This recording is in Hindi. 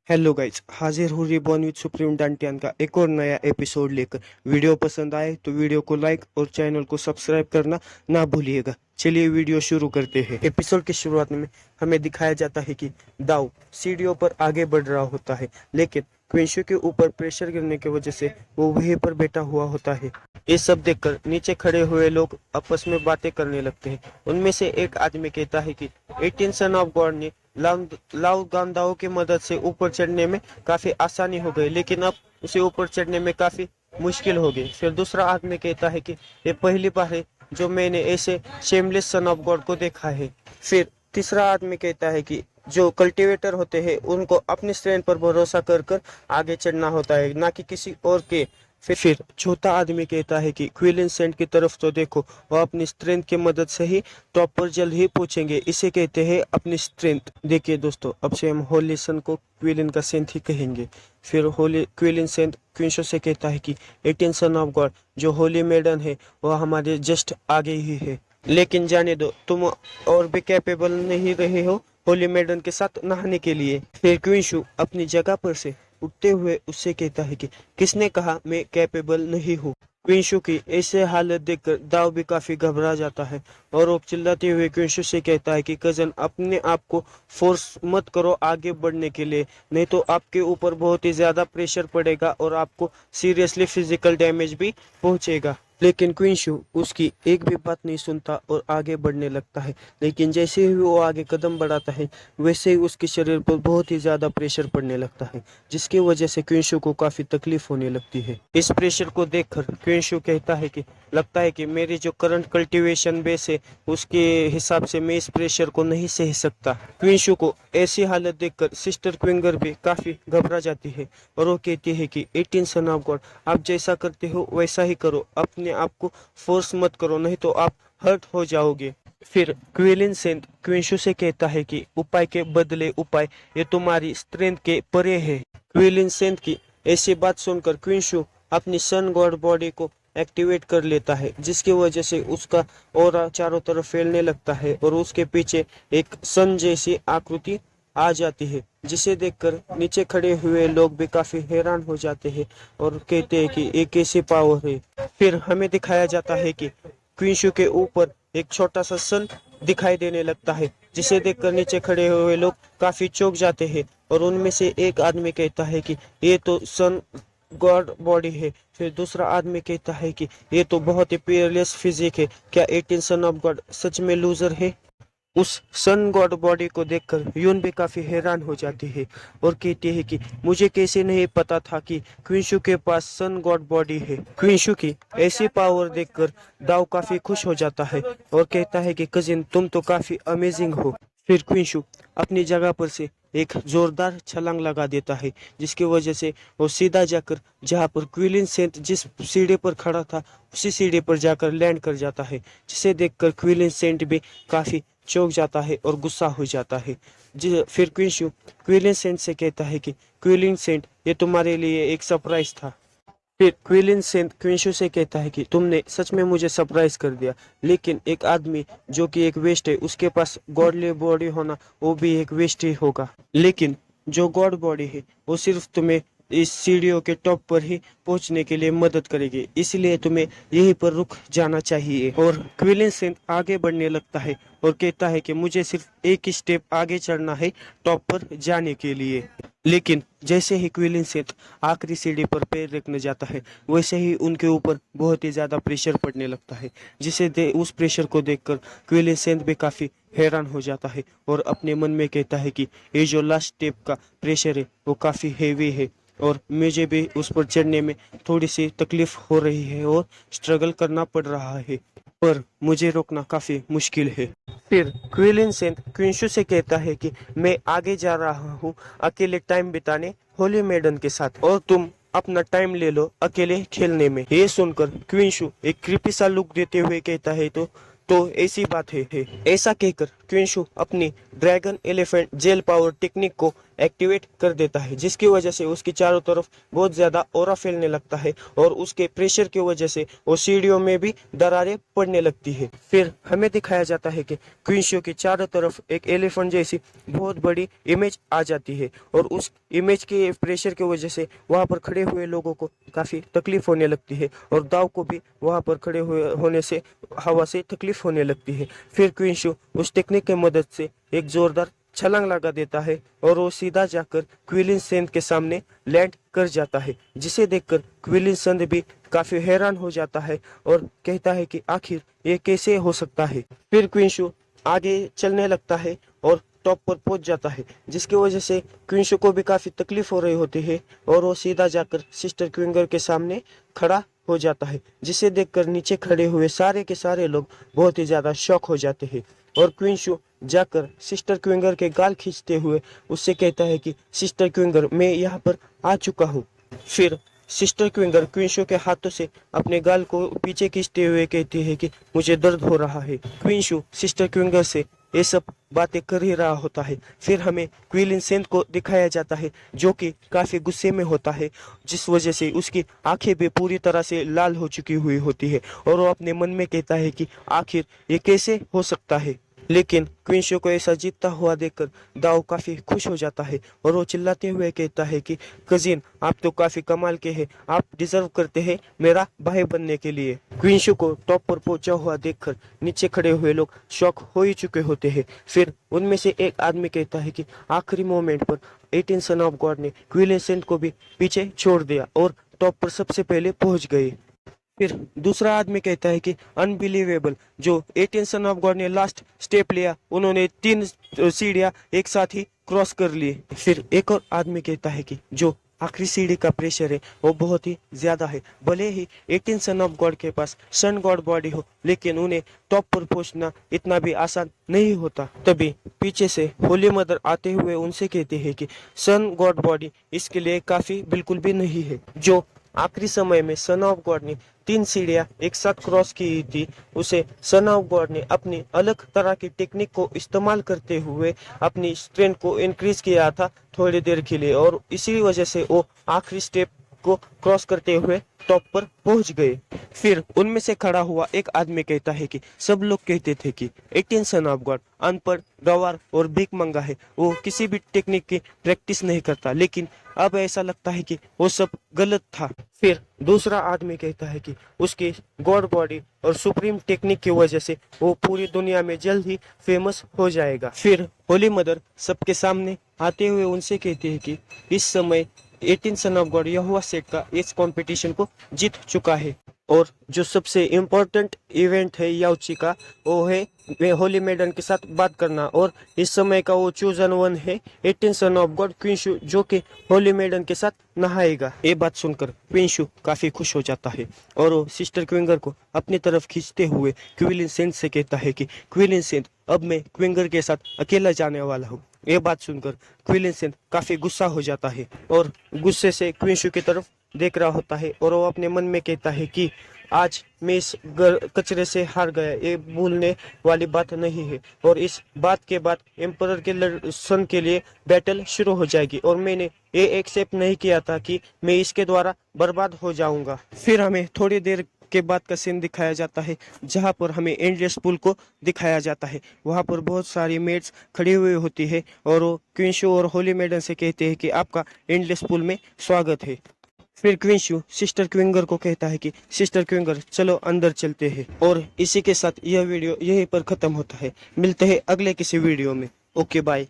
हेलो गाइज, हाजिर हूँ रिबॉर्न विद सुप्रीम डांटियान का एक और नया एपिसोड लेकर। वीडियो पसंद आए तो वीडियो को लाइक और चैनल को सब्सक्राइब करना ना भूलिएगा। चलिए वीडियो शुरू करते हैं। एपिसोड की शुरुआत में हमें दिखाया जाता है कि दाऊ सीढ़ियों पर आगे बढ़ रहा होता है, लेकिन क्विंशु के ऊपर प्रेशर गिरने की वजह से वो वहीं पर बैठा हुआ होता है। ये सब देखकर नीचे खड़े हुए लोग आपस में बातें करने लगते हैं। उनमें से एक आदमी कहता है कि 18 सन ऑफ गॉड ने लाउ गांधाओं की मदद से ऊपर चढ़ने में काफी आसानी हो गई, लेकिन अब उसे ऊपर चढ़ने में काफी मुश्किल हो गई। फिर दूसरा आदमी कहता है कि ये पहली बार है जो मैंने ऐसे शेमलेस सन ऑफ गॉड को देखा है। फिर तीसरा आदमी कहता है कि जो कल्टीवेटर होते हैं उनको अपनी स्ट्रेंथ पर भरोसा कर कर आगे चढ़ना होता है, ना कि किसी और के। फिर चौथा आदमी कहता है कि क्विलिन सेंट की तरफ तो देखो, वो अपनी स्ट्रेंथ की मदद से ही टॉप पर जल्द ही पहुंचेंगे। इसे कहते हैं अपनी स्ट्रेंथ। देखिए दोस्तों, अब से हम होली सन को क्विलिन का सेंट ही कहेंगे। फिर होली क्विलिन सेंट क्विंशो से कहता है कि 18 सन ऑफ गॉड जो होली मेडन है वह हमारे जस्ट आगे ही है, लेकिन जाने दो, तुम और भी कैपेबल नहीं रहे हो होली मेडन के साथ नहाने के लिए। फिर क्विंशु अपनी जगह पर से उठते हुए उससे कहता है कि किसने कहा मैं कैपेबल नहीं हूँ। क्विंशु की ऐसे हालत देखकर दाव भी काफी घबरा जाता है और वो चिल्लाते हुए क्विंशु से कहता है कि कजन, अपने आप को फोर्स मत करो आगे बढ़ने के लिए, नहीं तो आपके ऊपर बहुत ही ज्यादा प्रेशर पड़ेगा और आपको सीरियसली फिजिकल डैमेज भी पहुंचेगा। लेकिन क्विंशु उसकी एक भी बात नहीं सुनता और आगे बढ़ने लगता है। लेकिन जैसे ही वो आगे कदम बढ़ाता है वैसे ही उसके शरीर पर बहुत ही ज्यादा प्रेशर पड़ने लगता है, जिसकी वजह से क्विंशु को काफी तकलीफ होने लगती है। इस प्रेशर को देखकर क्विंशु कहता है कि लगता है कि मेरी जो करंट कल्टीवेशन बेस है उसके हिसाब से मैं इस प्रेशर को नहीं सह सकता। क्विंशु को ऐसी हालत देखकर सिस्टर क्विंगर भी काफी घबरा जाती है और वो कहती है कि 18 सन ऑफ गॉड, आप जैसा करते हो वैसा ही करो, अपने आप को फोर्स मत करो, नहीं तो आप हर्ट हो जाओगे। फिर क्विलिन सेंट क्विंशु से कहता है कि उपाय के बदले उपाय, ये तुम्हारी स्ट्रेंथ के परे है। क्विलिन सेंट की ऐसी बात सुनकर क्विंशु अपनी सन गॉड बॉडी को एक्टिवेट कर लेता है, जिसकी वजह से उसका ऑरा चारों तरफ फैलने लगता है और उसके पीछे एक सन जैसी आकृति आ जाती है, जिसे देखकर नीचे खड़े हुए लोग भी काफी हैरान हो जाते हैं और कहते हैं कि ये कैसी पावर है। फिर हमें दिखाया जाता है कि क्विंशु के ऊपर एक छोटा सा सन दिखाई देने लगता है, जिसे देखकर नीचे खड़े हुए लोग काफी चौंक जाते हैं और उनमें से एक आदमी कहता है कि ये तो सन गॉड बॉडी है। फिर दूसरा आदमी कहता है कि ये तो बहुत ही पीयरलेस फिजिक है, क्या 18 सन ऑफ गॉड सच में लूजर है। उस सन गॉड बॉडी को देखकर यून भी काफी हैरान हो जाती है और कहती है कि मुझे कैसे नहीं पता था कि क्विंशु के पास सन गॉड बॉडी है। क्विंशु की ऐसी पावर देखकर दाव काफी खुश हो जाता है और कहता है कि कजिन, तुम तो काफी अमेजिंग हो। फिर क्विंशु अपनी जगह पर से एक जोरदार छलांग लगा देता है, जिसकी वजह से वो सीधा जाकर जहां पर क्विलिन सेंट जिस सीढ़ी पर खड़ा था उसी सीढ़ी पर जाकर लैंड कर जाता है, जिसे देखकर क्विलिन सेंट भी काफी चौंक जाता है और गुस्सा हो जाता है। फिर क्विंशु क्विलिन सेंट से कहता है कि क्विलिन सेंट, ये तुम्हारे लिए एक सरप्राइज था। फिर क्विलिन सेंट क्विंशु से कहता है कि तुमने सच में मुझे सरप्राइज कर दिया, लेकिन एक आदमी जो कि एक वेस्ट है उसके पास गॉडली बॉडी होना वो भी एक वेस्ट ही होगा, लेकिन जो गॉड बॉडी है वो सिर्फ तुम्हें इस सीढ़ियों के टॉप पर ही पहुंचने के लिए मदद करेगी, इसलिए तुम्हें यहीं पर रुक जाना चाहिए। और क्विलिन सेंट आगे बढ़ने लगता है और कहता है कि मुझे सिर्फ एक ही स्टेप आगे चढ़ना है टॉप पर जाने के लिए। लेकिन जैसे ही क्विलिन सेंट आखिरी सीढ़ी पर पैर रखने जाता है वैसे ही उनके ऊपर बहुत ही ज्यादा प्रेशर पड़ने लगता है, उस प्रेशर को देखकर क्विलिन सेंट भी काफी हैरान हो जाता है और अपने मन में कहता है कि ये जो लास्ट स्टेप का प्रेशर है वो काफी हेवी है और मुझे भी उस पर चढ़ने में थोड़ी सी तकलीफ हो रही है और स्ट्रगल करना पड़ रहा है, पर मुझे रोकना काफी मुश्किल है। फिर क्विलिन सेंट क्विंशु से कहता है कि मैं आगे जा रहा हूँ अकेले टाइम बिताने होली मेडन के साथ, और तुम अपना टाइम ले लो अकेले खेलने में। ये सुनकर क्विंशु एक क्रीपी सा लुक देते हुए कहता है तो ऐसी बात है। ऐसा कहकर क्विंशु अपनी dragon elephant gel power technique को एक्टिवेट कर देता है, जिसकी वजह से उसकी चारों तरफ बहुत ज्यादा ऑरा फैलने लगता है और उसके प्रेशर की वजह से वो सीढ़ियों में भी दरारें पड़ने लगती है। फिर हमें दिखाया जाता है कि क्विंशो के चारों तरफ एक एलिफेंट जैसी बहुत बड़ी इमेज आ जाती है और उस इमेज के प्रेशर की वजह से वहां पर खड़े हुए लोगों को काफी तकलीफ होने लगती है और दाव को भी वहां पर खड़े हुए होने से हवा से तकलीफ होने लगती है। फिर क्विंशो उस टेक्निक की मदद से एक जोरदार छलांग लगा देता है और वो सीधा जाकर क्विलिन सेंट के सामने लैंड कर जाता है, जिसे देखकर क्विलिन सेंट भी काफी हैरान हो जाता है और कहता है कि आखिर ये कैसे हो सकता है। फिर क्विंशो आगे चलने लगता है और टॉप पर पहुंच जाता है, जिसकी वजह से क्विंशो को भी काफी तकलीफ हो रही होती है और वो सीधा जाकर सिस्टर क्विंगर के सामने खड़ा हो जाता है, जिसे देखकर नीचे खड़े हुए सारे के सारे लोग बहुत ही ज्यादा शॉक हो जाते हैं और क्विंशो जाकर सिस्टर क्विंगर के गाल खींचते हुए उससे कहता है कि सिस्टर क्विंगर, मैं यहाँ पर आ चुका हूँ। फिर सिस्टर क्विंगर क्विंशो के हाथों से अपने गाल को पीछे खींचते हुए कहती है कि मुझे दर्द हो रहा है। क्विंशो सिस्टर क्विंगर से ये सब बातें कर ही रहा होता है। फिर हमें क्विलिन सेंट को दिखाया जाता है, जो कि काफी गुस्से में होता है, जिस वजह से उसकी आंखें भी पूरी तरह से लाल हो चुकी हुई होती है और वो अपने मन में कहता है कि आखिर ये कैसे हो सकता है। लेकिन क्विंशो को ऐसा जीतता हुआ देखकर दाव काफी खुश हो जाता है और वो चिल्लाते हुए कहता है कि कजिन, आप तो काफी कमाल के हैं, आप डिजर्व करते हैं मेरा भाई बनने के लिए। क्विंशो को टॉप पर पहुंचा हुआ देखकर नीचे खड़े हुए लोग शॉक हो ही चुके होते हैं। फिर उनमें से एक आदमी कहता है कि आखिरी मोमेंट पर 18 सन ऑफ गॉड ने क्विलिन सेंट को भी पीछे छोड़ दिया और टॉप पर सबसे पहले पहुंच गए। फिर दूसरा आदमी कहता है कि अनबिलीवेबल, जो 18 सन ऑफ गॉड ने लास्ट स्टेप लिया, उन्होंने 3 सीढ़ियां एक साथ ही क्रॉस कर ली। फिर एक और आदमी कहता है कि जो आखिरी सीढ़ी का प्रेशर है वो बहुत ही ज्यादा है, भले ही 18 सन ऑफ गॉड के पास सन गॉड बॉडी हो, लेकिन उन्हें टॉप पर पहुंचना इतना भी आसान नहीं होता। तभी पीछे से होली मदर आते हुए उनसे कहते हैं कि सन गॉड बॉडी इसके लिए काफी बिल्कुल भी नहीं है। जो आखिरी समय में सन ऑफ गॉड ने 3 सीढ़ियां एक साथ क्रॉस की थी, उसे सन ऑफ गॉड ने अपनी अलग तरह की टेक्निक को इस्तेमाल करते हुए अपनी स्ट्रेंथ को इंक्रीज किया था थोड़ी देर के लिए और इसी वजह से वो आखिरी स्टेप को क्रॉस करते हुए टॉप पर पहुंच गए। फिर उनमें से खड़ा हुआ एक आदमी कहता है कि सब लोग कहते थे कि 18 सन ऑफ गॉड अनपढ़, गंवार और भीख मंगा है, वो किसी भी टेक्निक की प्रैक्टिस नहीं करता, लेकिन अब ऐसा लगता है कि वो सब गलत था। फिर दूसरा आदमी कहता है कि उसकी गॉड बॉडी और सुप्रीम टेक्निक की वजह से वो पूरी दुनिया में जल्द ही फेमस हो जाएगा। फिर होली मदर सबके सामने आते हुए उनसे कहती है कि इस समय 18 सन ऑफ गॉड यहोवा सेठ का इस कंपटीशन को जीत चुका है और जो सबसे इम्पोर्टेंट इवेंट है याउची का, वो है वे होली मैडन के साथ बात करना और इस समय का वो चूजन वन है 18 सन ऑफ गॉड क्विंशु, जो कि होली मैडन के साथ नहाएगा। ये बात सुनकर क्विंशु काफी खुश हो जाता है और वो सिस्टर क्विंगर को अपनी तरफ खींचते हुए क्विलिन सेंट से कहता है कि क्विलिन सेंट, अब मैं क्विंगर के साथ अकेला जाने वाला हूँ। ये बात सुनकर क्विलिन सेंट काफी गुस्सा हो जाता है और गुस्से से क्विंशु की तरफ देख रहा होता है और वो अपने मन में कहता है कि आज मैं इस कचरे से हार गया, ये भूलने वाली बात नहीं है और इस बात के बाद एम्परर के सन के लिए बैटल शुरू हो जाएगी और मैंने ये एक्सेप्ट नहीं किया था कि मैं इसके द्वारा बर्बाद हो जाऊंगा। फिर हमें थोड़ी देर के बाद का सीन दिखाया जाता है, जहां पर हमें एंडलेस पूल को दिखाया जाता है। वहां पर बहुत सारी मेड्स खड़ी हुई होती है और वो क्विंशु और होली मैडन से कहते हैं कि आपका एंडलेस पूल में स्वागत है। फिर क्विंशु सिस्टर क्विंगर को कहता है कि सिस्टर क्विंगर, चलो अंदर चलते हैं। और इसी के साथ यह वीडियो यहीं पर खत्म होता है। मिलते हैं अगले किसी वीडियो में। Okay bye.